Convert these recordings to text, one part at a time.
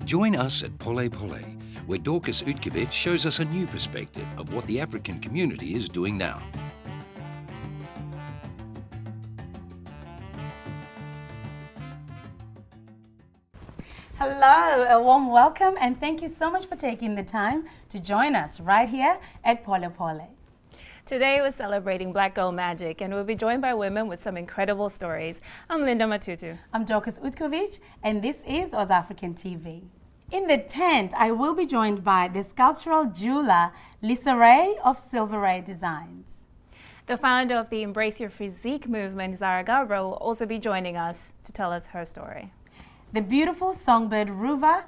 Join us at Pole Pole, where Dorcas Utkovic shows us a new perspective of what the African community is doing now. Hello, a warm welcome, and thank you so much for taking the time to join us right here at Pole Pole. Today we're celebrating Black Girl Magic, and we'll be joined by women with some incredible stories. I'm Lynda Matutu. I'm Dorcas Utkovic, and this is Oz African TV. In the tent, I will be joined by the sculptural jeweler Lisa of Designs. The founder of the Embrace Your Physique movement, Zarah Garbrah, will also be joining us to tell us her story. The beautiful songbird Ruva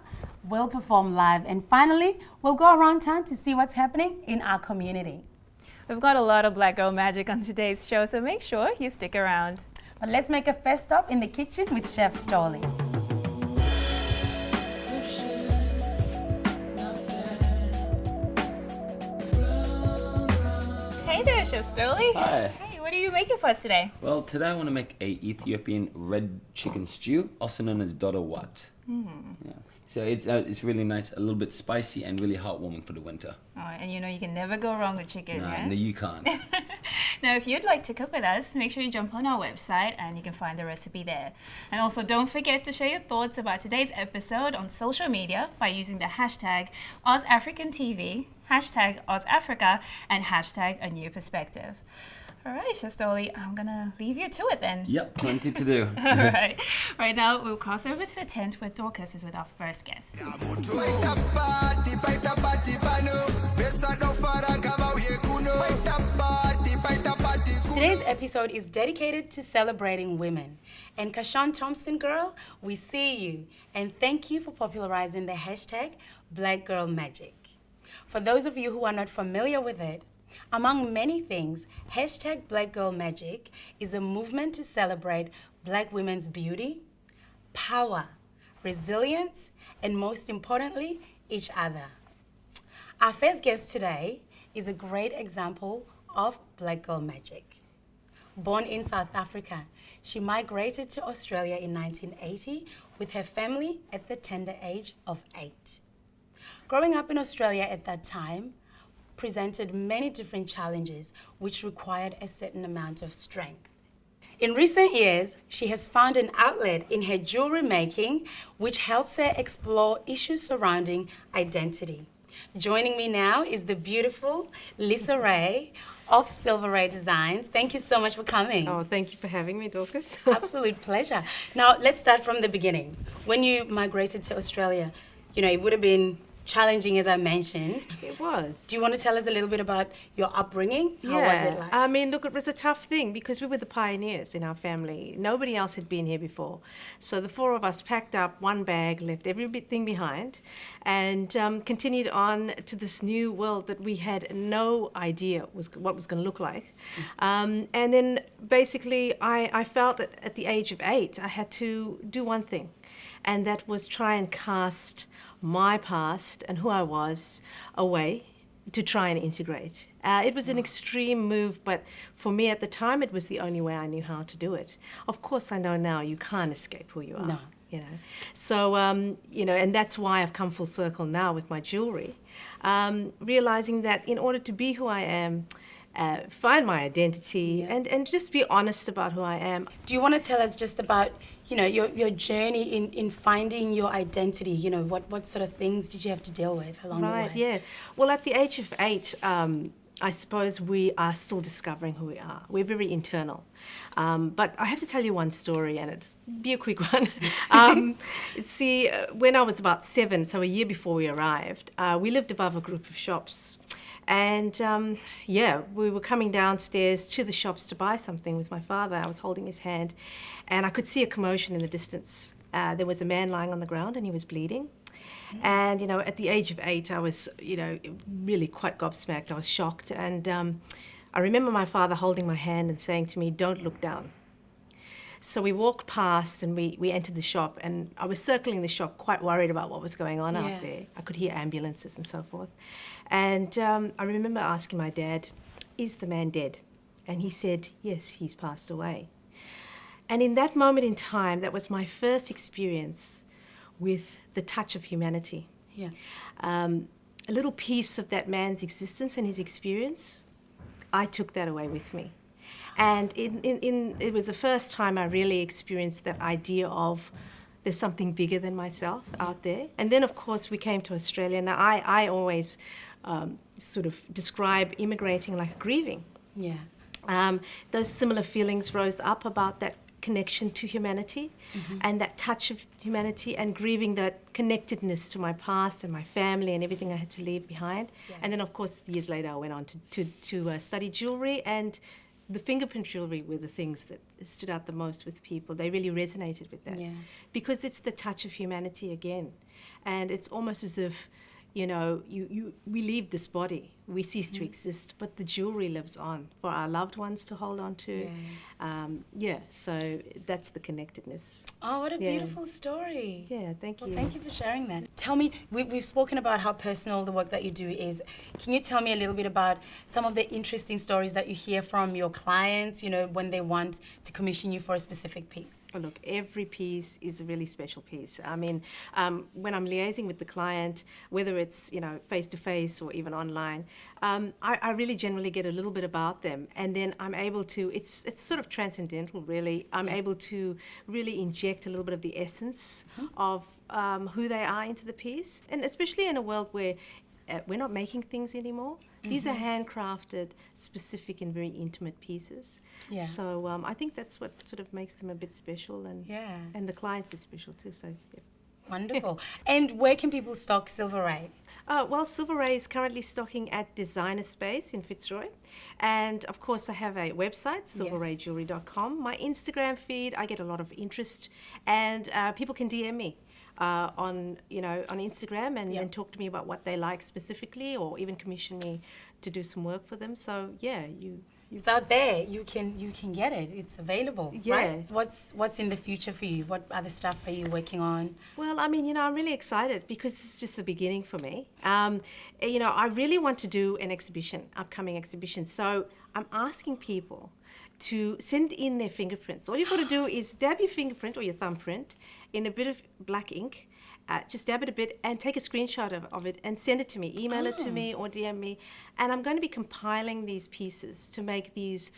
will perform live, and finally, we'll go around town to see what's happening in our community. We've got a lot of Black Girl Magic on today's show, so make sure you stick around. But let's make a first stop in the kitchen with Chef Stoli. Hey there, Chef Stoli. Hi. Hey, what are you making for us today? Well, today I want to make a Ethiopian red chicken stew, also known as dodo wat. Yeah. So it's really nice, a little bit spicy and really heartwarming for the winter. Oh, and you know you can never go wrong with chicken, yeah? No, you can't. Now, if you'd like to cook with us, make sure you jump on our website and you can find the recipe there. And also, don't forget to share your thoughts about today's episode on social media by using the hashtag OzAfricanTV, hashtag OzAfrica, and hashtag A New Perspective. All right, Chef Stoli, I'm going to leave you to it then. Yep, plenty to do. All right. Right now, we'll cross over to the tent where Dorcas is with our first guest. Today's episode is dedicated to celebrating women. And Kashawn Thompson girl, we see you. And thank you for popularizing the hashtag blackgirlmagic. For those of you who are not familiar with it, among many things, hashtag blackgirlmagic is a movement to celebrate Black women's beauty, power, resilience, and most importantly, each other. Our first guest today is a great example of Black Girl Magic. Born in South Africa, she migrated to Australia in 1980 with her family at the tender age of 8. Growing up in Australia at that time presented many different challenges which required a certain amount of strength. In recent years, she has found an outlet in her jewelry making which helps her explore issues surrounding identity. Joining me now is the beautiful Lisa of Silvarai Designs. Thank you so much for coming. Oh, thank you for having me, Dorcas. Absolute pleasure. Now, let's start from the beginning. When you migrated to Australia, you know, it would have been challenging, as I mentioned. It was. Do you want to tell us a little bit about your upbringing? How was it like? I mean, look, it was a tough thing because we were the pioneers in our family. Nobody else had been here before. So the four of us packed up one bag, left everything behind, and continued on to this new world that we had no idea what was going to look like. And then basically I felt that at the age of 8, I had to do one thing, and that was try and cast my past and who I was away to try and integrate. It was an extreme move, but for me at the time, it was the only way I knew how to do it. Of course, I know now you can't escape who you are. No. You know, so you know, and that's why I've come full circle now with my jewelry, realizing that in order to be who I am, find my identity, and just be honest about who I am. Do you want to tell us just about, you know, your journey in finding your identity? You know, what sort of things did you have to deal with along the way? Right, yeah. Well, at the age of 8, I suppose we are still discovering who we are. We're very internal. But I have to tell you one story, and it's be a quick one. See, when I was about 7, so a year before we arrived, we lived above a group of shops. And we were coming downstairs to the shops to buy something with my father. I was holding his hand, and I could see a commotion in the distance. There was a man lying on the ground, and he was bleeding. And, you know, at the age of 8, I was, you know, really quite gobsmacked. I was shocked. And I remember my father holding my hand and saying to me, "Don't look down." So we walked past and we entered the shop, and I was circling the shop quite worried about what was going on out there. I could hear ambulances and so forth. And I remember asking my dad, "Is the man dead?" And he said, "Yes, he's passed away." And in that moment in time, that was my first experience with the touch of humanity. Yeah. A little piece of that man's existence and his experience, I took that away with me. And it was the first time I really experienced that idea of there's something bigger than myself out there. And then, of course, we came to Australia. Now, I always sort of describe immigrating like grieving. Yeah. Those similar feelings rose up about that connection to humanity and that touch of humanity, and grieving that connectedness to my past and my family and everything I had to leave behind. Yeah. And then, of course, years later, I went on to study jewellery, and the fingerprint jewellery were the things that stood out the most with people. They really resonated with that. Yeah. Because it's the touch of humanity again. And it's almost as if, you know, we leave this body, we cease to exist, but the jewellery lives on for our loved ones to hold on to. Yes. So that's the connectedness. Oh, what a beautiful story. Yeah, thank you. Well, thank you for sharing that. Tell me, we've spoken about how personal the work that you do is. Can you tell me a little bit about some of the interesting stories that you hear from your clients, you know, when they want to commission you for a specific piece? Oh, look, every piece is a really special piece. I mean, when I'm liaising with the client, whether it's, you know, face-to-face or even online, I really generally get a little bit about them, and then I'm able to, it's sort of transcendental, really. I'm able to really inject a little bit of the essence of who they are into the piece, and especially in a world where we're not making things anymore. These are handcrafted, specific and very intimate pieces. Yeah. So I think that's what sort of makes them a bit special, and and the clients are special too. So yeah. Wonderful. And where can people stock Silvarai? Well, Silvarai is currently stocking at Designer Space in Fitzroy. And of course, I have a website, silvaraijewellery.com. My Instagram feed, I get a lot of interest, and people can DM me on Instagram and talk to me about what they like specifically, or even commission me to do some work for them. So yeah, it's out there. You can get it. It's available. Yeah. Right? What's in the future for you? What other stuff are you working on? Well, I mean, I'm really excited because it's just the beginning for me. I really want to do an upcoming exhibition. So I'm asking people to send in their fingerprints. All you've got to do is dab your fingerprint or your thumbprint in a bit of black ink. Just dab it a bit and take a screenshot of it and send it to me. Email it to me or DM me. And I'm going to be compiling these pieces to make these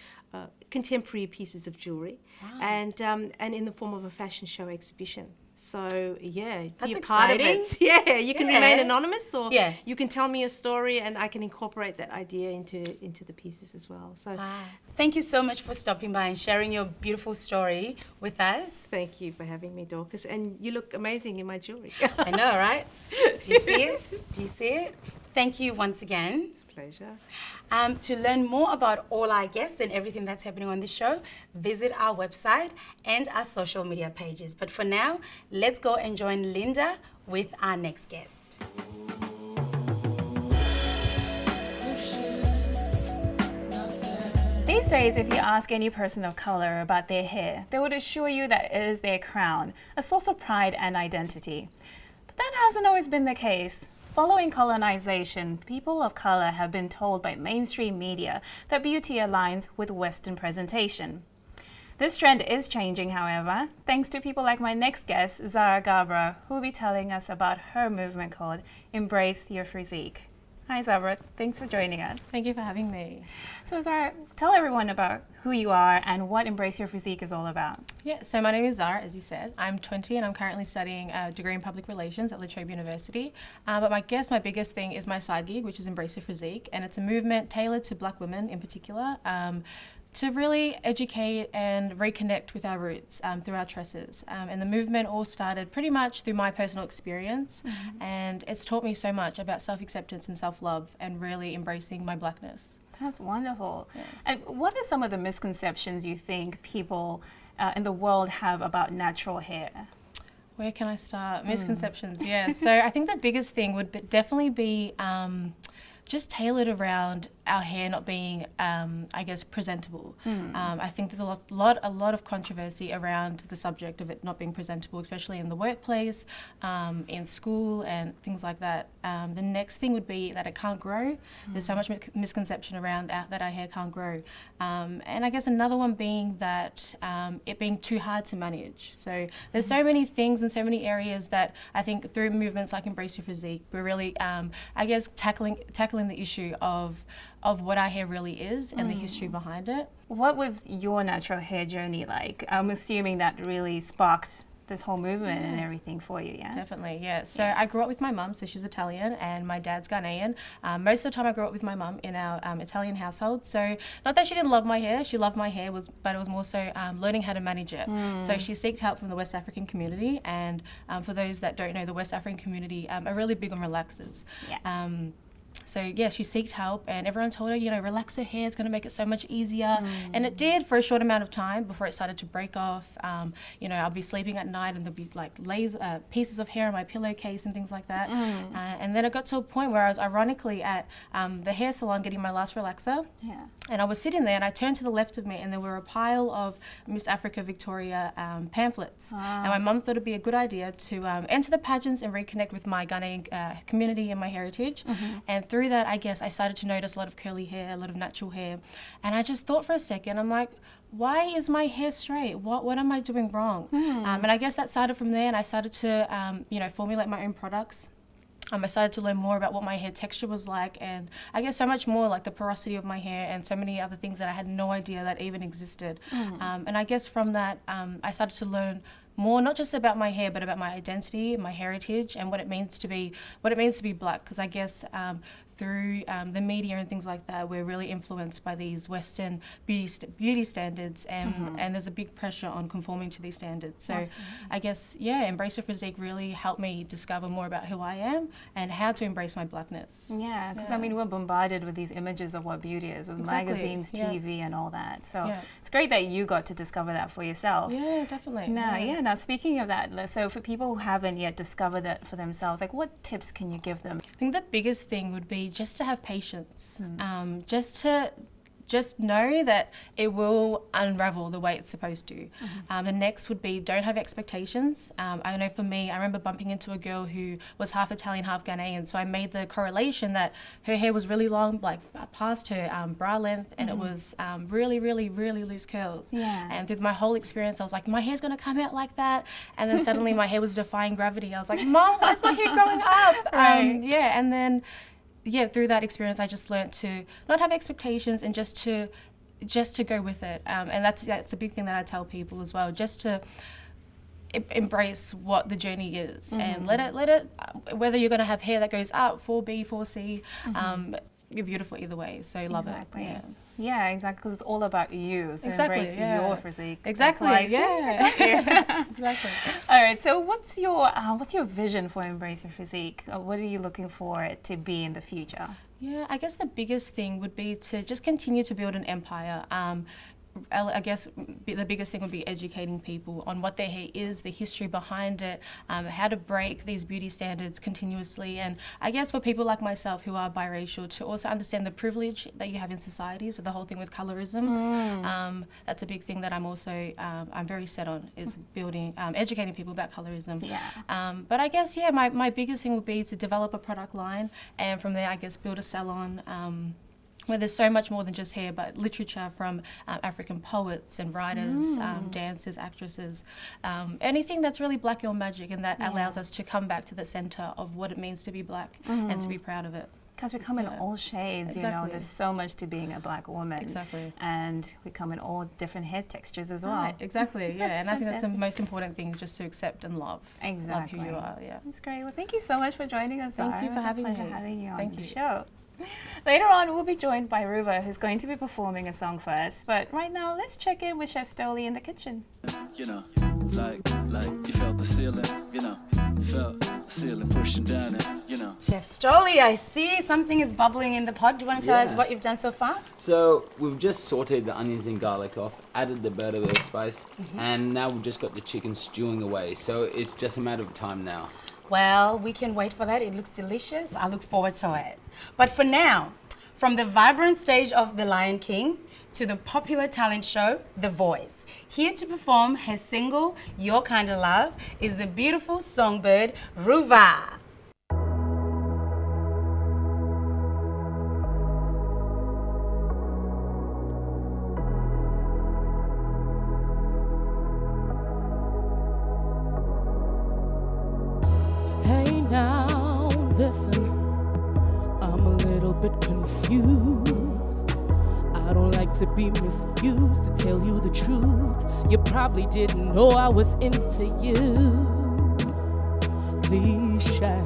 contemporary pieces of jewellery, and in the form of a fashion show exhibition. So yeah, that's be a part of exciting. it. Yeah, you can remain anonymous, or you can tell me a story, and I can incorporate that idea into the pieces as well. So thank you so much for stopping by and sharing your beautiful story with us. Thank you for having me, Dorcas. And you look amazing in my jewellery. I know, right? Do you see it? Do you see it? Thank you once again. Pleasure. To learn more about all our guests and everything that's happening on the show, visit our website and our social media pages. But for now, let's go and join Lynda with our next guest. These days, if you ask any person of color about their hair, they would assure you that it is their crown, a source of pride and identity. But that hasn't always been the case. Following colonization, people of color have been told by mainstream media that beauty aligns with Western presentation. This trend is changing, however, thanks to people like my next guest, Zarah Garbrah, who will be telling us about her movement called Embrace Your Physique. Hi, Zarah. Thanks for joining us. Thank you for having me. So, Zarah, tell everyone about who you are and what Embrace Your Physique is all about. Yeah, so my name is Zarah, as you said. I'm 20 and I'm currently studying a degree in public relations at La Trobe University. But my biggest thing is my side gig, which is Embrace Your Physique. And it's a movement tailored to Black women in particular, to really educate and reconnect with our roots through our tresses. And the movement all started pretty much through my personal experience, and it's taught me so much about self-acceptance and self-love and really embracing my Blackness. That's wonderful. Yeah. And what are some of the misconceptions you think people in the world have about natural hair? Where can I start? Misconceptions, yeah. So I think the biggest thing would definitely be just tailored around our hair not being, I guess, presentable. I think there's a lot of controversy around the subject of it not being presentable, especially in the workplace, in school, and things like that. The next thing would be that it can't grow. There's so much misconception around that our hair can't grow. And I guess another one being that it being too hard to manage. So there's so many things and so many areas that I think through movements like Embrace Your Physique, we're really, I guess, tackling the issue of what our hair really is and the history behind it. What was your natural hair journey like? I'm assuming that really sparked this whole movement and everything for you, yeah? Definitely, yeah. So I grew up with my mum, so she's Italian, and my dad's Ghanaian. Most of the time I grew up with my mum in our Italian household. So not that she didn't love my hair, she loved my hair, but it was more so learning how to manage it. So she sought help from the West African community, and for those that don't know, the West African community are really big on relaxers. Yeah. So yeah, she sought help, and everyone told her, relax her hair, it's going to make it so much easier. And it did for a short amount of time before it started to break off. I'll be sleeping at night and there'll be like pieces of hair on my pillowcase and things like that. And then it got to a point where I was ironically at the hair salon getting my last relaxer. Yeah. And I was sitting there and I turned to the left of me and there were a pile of Miss Africa Victoria pamphlets. And my mum thought it'd be a good idea to enter the pageants and reconnect with my Ghanaian community and my heritage. And through that, I guess, I started to notice a lot of curly hair, a lot of natural hair. And I just thought for a second, I'm like, why is my hair straight? What am I doing wrong? And I guess that started from there, and I started to, formulate my own products. I started to learn more about what my hair texture was like, and I guess so much more like the porosity of my hair and so many other things that I had no idea that even existed. And I guess from that, I started to learn more, not just about my hair, but about my identity, my heritage, and what it means to be black. Because I guess through the media and things like that, we're really influenced by these Western beauty standards, and there's a big pressure on conforming to these standards. So I guess, Embrace Your Physique really helped me discover more about who I am and how to embrace my blackness. Yeah, because I mean, we're bombarded with these images of what beauty is, with magazines, TV, and all that. So it's great that you got to discover that for yourself. Yeah, definitely. Now speaking of that, so for people who haven't yet discovered that for themselves, like what tips can you give them? I think the biggest thing would be just to have patience, just know that it will unravel the way it's supposed to. The next would be don't have expectations. I know for me, I remember bumping into a girl who was half Italian, half Ghanaian, so I made the correlation that her hair was really long, like past her bra length, and it was really, really, really loose curls. Yeah. And through my whole experience, I was like, my hair's gonna come out like that, and then suddenly my hair was defying gravity. I was like, Mom, why is my hair growing up? And then through that experience, I just learned to not have expectations and just to go with it. And that's a big thing that I tell people as well, just to embrace what the journey is and let it, whether you're going to have hair that goes up, 4B, 4C, you're beautiful either way, so love it. Yeah, exactly, because it's all about you. So embrace your physique. Exactly, exactly. All right, so what's your vision for Embrace Your Physique? What are you looking for it to be in the future? Yeah, I guess the biggest thing would be to just continue to build an empire. I guess the biggest thing would be educating people on what their hair is, the history behind it, how to break these beauty standards continuously, and I guess for people like myself who are biracial to also understand the privilege that you have in society, so the whole thing with colorism, that's a big thing that I'm also, I'm very set on, is building, educating people about colorism. But I guess, my biggest thing would be to develop a product line, and from there I guess build a salon, where there's so much more than just hair, but literature from African poets and writers, dancers, actresses, anything that's really black girl magic, and that allows us to come back to the center of what it means to be black and to be proud of it. Because we come in all shades, there's so much to being a black woman. Exactly. And we come in all different hair textures as well. Right, exactly, and I think that's the most important thing, is just to accept and love. Exactly. Love who you are, That's great. Well, thank you so much for joining us, Zarah. Thank you for having me. It was a pleasure having you on Thank the you. show. Later on, we'll be joined by Ruva, who's going to be performing a song for us. But right now, let's check in with Chef Stoli in the kitchen. Like you felt the ceiling, felt the ceiling pushing down it, Chef Stoli, I see something is bubbling in the pot. Do you want to tell us what you've done so far? So we've just sauteed the onions and garlic off, added the bit of spice, and now we've just got the chicken stewing away. So it's just a matter of time now. Well, we can wait for that. It looks delicious. I look forward to it. But for now, From the vibrant stage of The Lion King to the popular talent show, The Voice. Here to perform her single, Your Kind of Love, is the beautiful songbird, Ruva. Hey now, listen, I'm a little bit confused. I don't like to be misused, to tell you the truth. You probably didn't know I was into you. Cliche,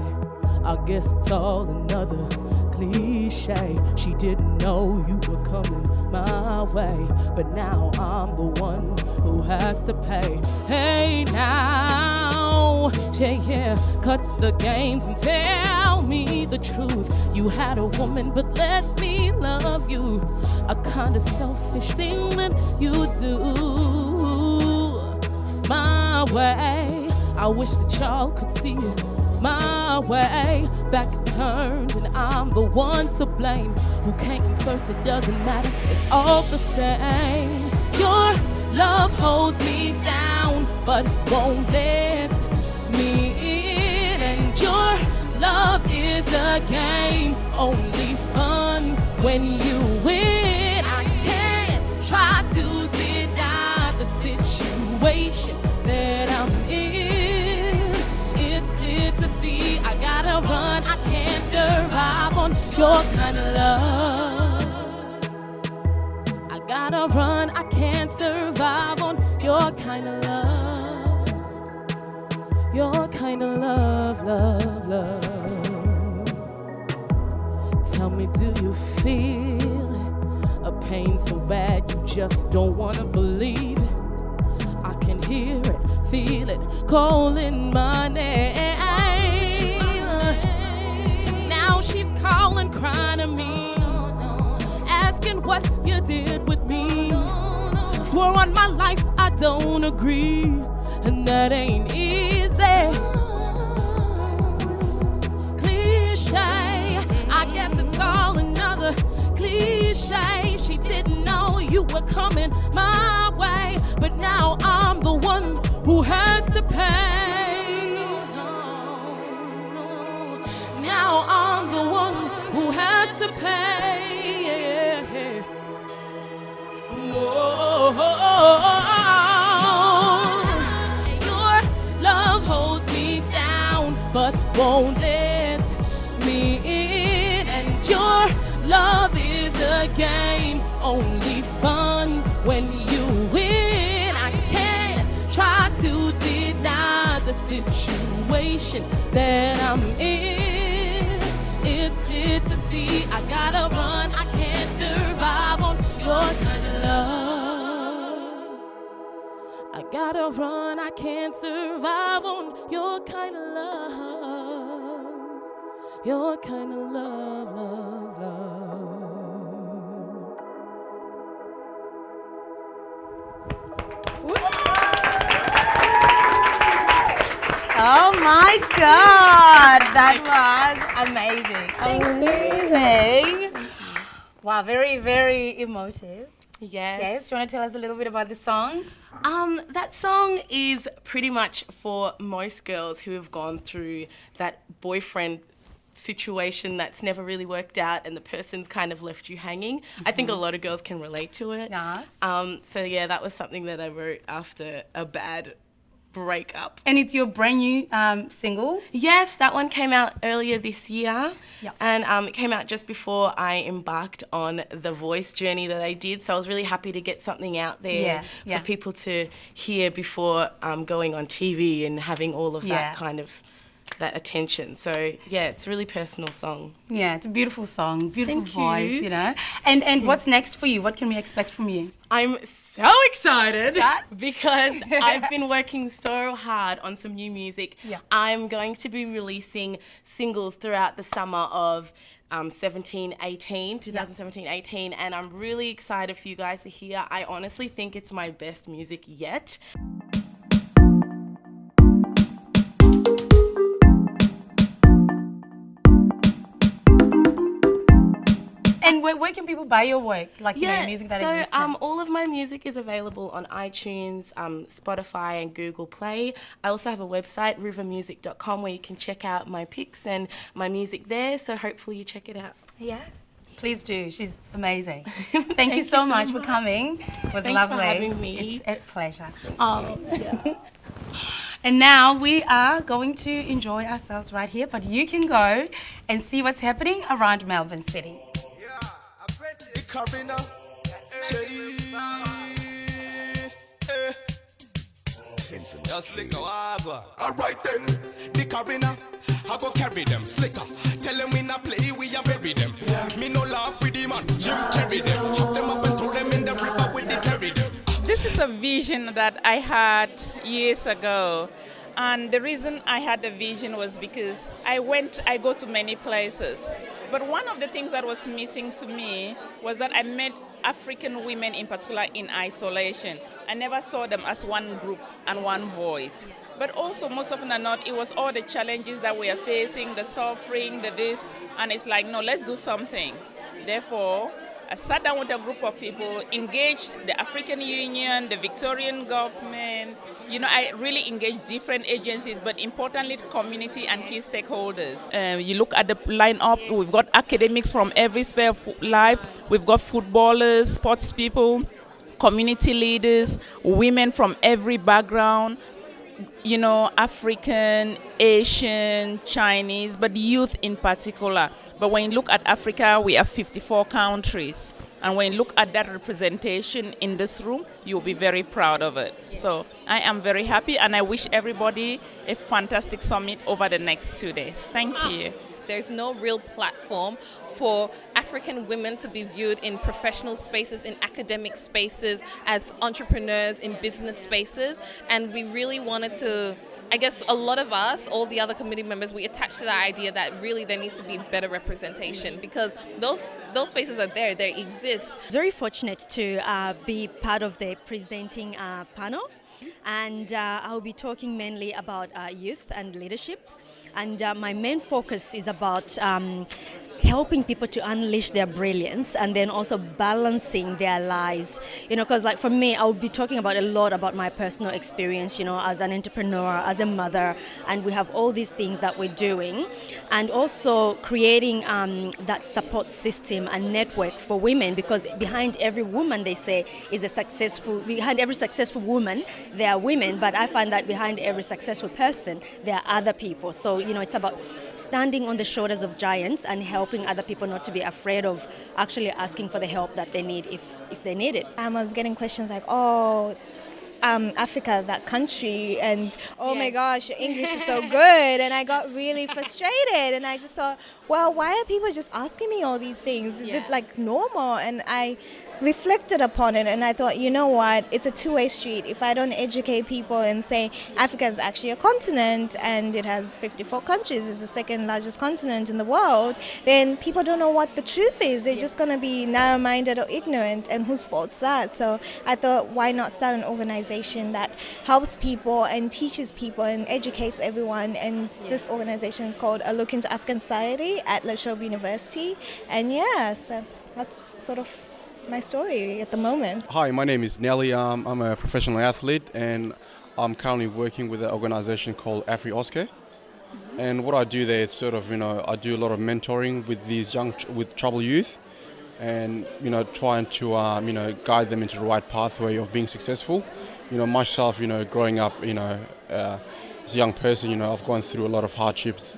I guess it's all another cliche. She didn't know you were coming my way, but now I'm the one who has to pay. Hey now, yeah, cut the games and tell me the truth. You had a woman, but let me love you. A kind of selfish thing that you do. My way, I wish that y'all could see it. My way, back turned, and I'm the one to blame. Who came first, it doesn't matter, it's all the same. Your love holds me down, but won't let me in. And your love is a game, only fun when you win. I can't try to deny the situation that I'm in. It's clear to see I gotta run. I can't survive on your kind of love. I gotta run. I can't survive on your kind of love. Your kind of love, love, love. Tell me, do you feel a pain so bad you just don't wanna believe it? I can hear it, feel it, calling my name. Now she's calling, crying to me, asking what you did with me. Swore on my life I don't agree, and that ain't easy. Cliche, I guess it's all another cliche. She didn't know you were coming my way, but now I'm the one who has to pay. Now I'm the one who has to pay. Whoa. Your love holds me down, but won't let me in. And your love is a game, only fun when you win. I can't try to deny the situation that I'm in. It's clear to see I gotta run. I can't survive on your kind of love. I gotta run. I can't survive on your kind of love. Your kind of love, love, love. Oh my God, that was amazing. Amazing. Wow, very, very emotive. Yes, do you want to tell us a little bit about the song? That song is pretty much for most girls who have gone through that boyfriend situation that's never really worked out and the person's kind of left you hanging. I think a lot of girls can relate to it. Yes. So yeah, that was something that I wrote after a bad breakup. And it's your brand new single? Yes, that one came out earlier this year. Yep. And it came out just before I embarked on the voice journey that I did. So I was really happy to get something out there for people to hear before going on TV and having all of that kind of that attention. So yeah, it's a really personal song. Yeah, it's a beautiful song, beautiful Thank voice, you. you know. And what's next for you? What can we expect from you? I'm so excited because I've been working so hard on some new music. Yeah. I'm going to be releasing singles throughout the summer of 2017-18, and I'm really excited for you guys to hear. I honestly think it's my best music yet. And where can people buy your work? Like, you know, Yeah, music that so exists now? all of my music is available on iTunes, Spotify and Google Play. I also have a website, rivermusic.com, where you can check out my pics and my music there, so hopefully you check it out. Yes. Please do. She's amazing. Thank you so much for coming. It was Thanks lovely. for having me. It's a pleasure. And now we are going to enjoy ourselves right here, but you can go and see what's happening around Melbourne City. Alright then, the carina, I go carry them slicker. Tell them we not play, we a bury them. Me no laugh with the man, Jim carry them. Chop them up and throw them in the river with the carry them. This is a vision that I had years ago. And the reason I had the vision was because I go to many places. But one of the things that was missing to me was that I met African women in particular in isolation. I never saw them as one group and one voice. But also, most often than not, it was all the challenges that we are facing, the suffering, the this, and it's like, no, let's do something. Therefore, I sat down with a group of people, engaged the African Union, the Victorian government. You know, I really engaged different agencies, but importantly, community and key stakeholders. You look at the lineup, we've got academics from every sphere of life. We've got footballers, sports people, community leaders, women from every background. You know, African, Asian, Chinese, but youth in particular. But when you look at Africa, we have 54 countries. And when you look at that representation in this room, you'll be very proud of it. Yes. So I am very happy, and I wish everybody a fantastic summit over the next 2 days. Thank you. There's no real platform for African women to be viewed in professional spaces, in academic spaces, as entrepreneurs in business spaces. And we really wanted to, I guess a lot of us, all the other committee members, we attached to the idea that really there needs to be better representation, because those spaces are there, they exist. Very fortunate to be part of the presenting panel, and I'll be talking mainly about youth and leadership. And my main focus is about helping people to unleash their brilliance, and then also balancing their lives. You know, because like for me, I'll be talking about a lot about my personal experience, you know, as an entrepreneur, as a mother, and we have all these things that we're doing, and also creating that support system and network for women, because behind every woman, they say, behind every successful woman, there are women, but I find that behind every successful person, there are other people. So, you know, it's about standing on the shoulders of giants and helping other people not to be afraid of actually asking for the help that they need if they need it. I was getting questions like, Africa, that country, and my gosh, your English is so good, and I got really frustrated, and I just thought, well, why are people just asking me all these things? Is it like normal? And I reflected upon it, and I thought, you know what, it's a two-way street. If I don't educate people and say Africa is actually a continent and it has 54 countries, it's the second largest continent in the world, then people don't know what the truth is. They're just going to be narrow-minded or ignorant, and whose fault's that? So I thought, why not start an organization that helps people and teaches people and educates everyone? And this organization is called A Look into African Society at La Trobe University. And so that's sort of my story at the moment. Hi, my name is Nelly. I'm a professional athlete, and I'm currently working with an organization called AfriOSCE. And what I do there is sort of, you know, I do a lot of mentoring with these with troubled youth, and, you know, trying to, you know, guide them into the right pathway of being successful. You know, myself, you know, growing up, you know, as a young person, you know, I've gone through a lot of hardships,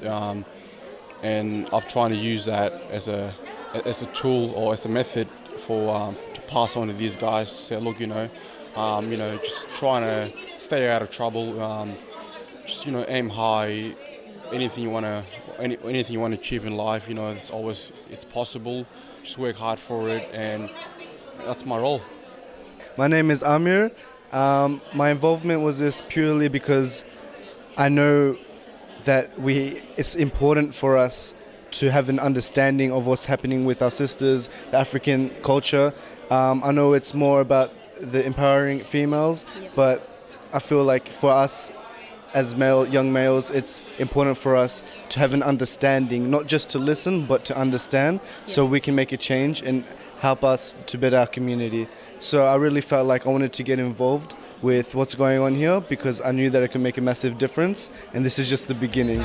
and I've tried to use that as a tool or as a method for to pass on to these guys. Say, look, you know, just trying to stay out of trouble. Just, you know, aim high. Anything you want to achieve in life, you know, it's possible. Just work hard for it, and that's my role. My name is Amir. My involvement was this purely because I know that it's important for us to have an understanding of what's happening with our sisters, the African culture. I know it's more about the empowering females, but I feel like for us as young males, it's important for us to have an understanding, not just to listen, but to understand, so we can make a change and help us to better our community. So I really felt like I wanted to get involved with what's going on here because I knew that it can make a massive difference, and this is just the beginning.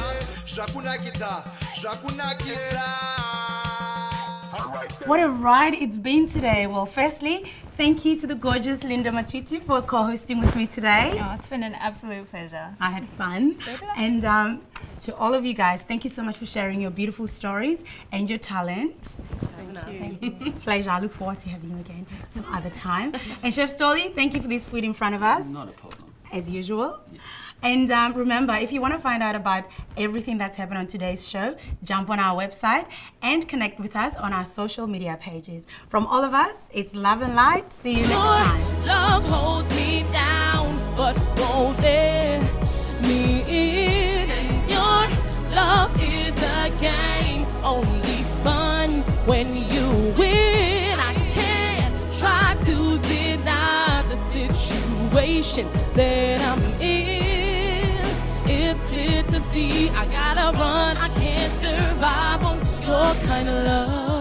What a ride it's been today. Well, firstly, thank you to the gorgeous Lynda Matutu for co-hosting with me today. Oh, it's been an absolute pleasure. I had fun. And to all of you guys, thank you so much for sharing your beautiful stories and your talent. Thank you. Pleasure. I look forward to having you again some other time. And Chef Stoli, thank you for this food in front of us. Not a problem. As usual. Yeah. And remember, if you want to find out about everything that's happened on today's show, jump on our website and connect with us on our social media pages. From all of us, it's love and light. See you next time. Your love holds me down, but won't let me in. And your love is a game, only fun when you win. I can't try to deny the situation that I'm in. It's clear to see I gotta run, I can't survive on your kind of love.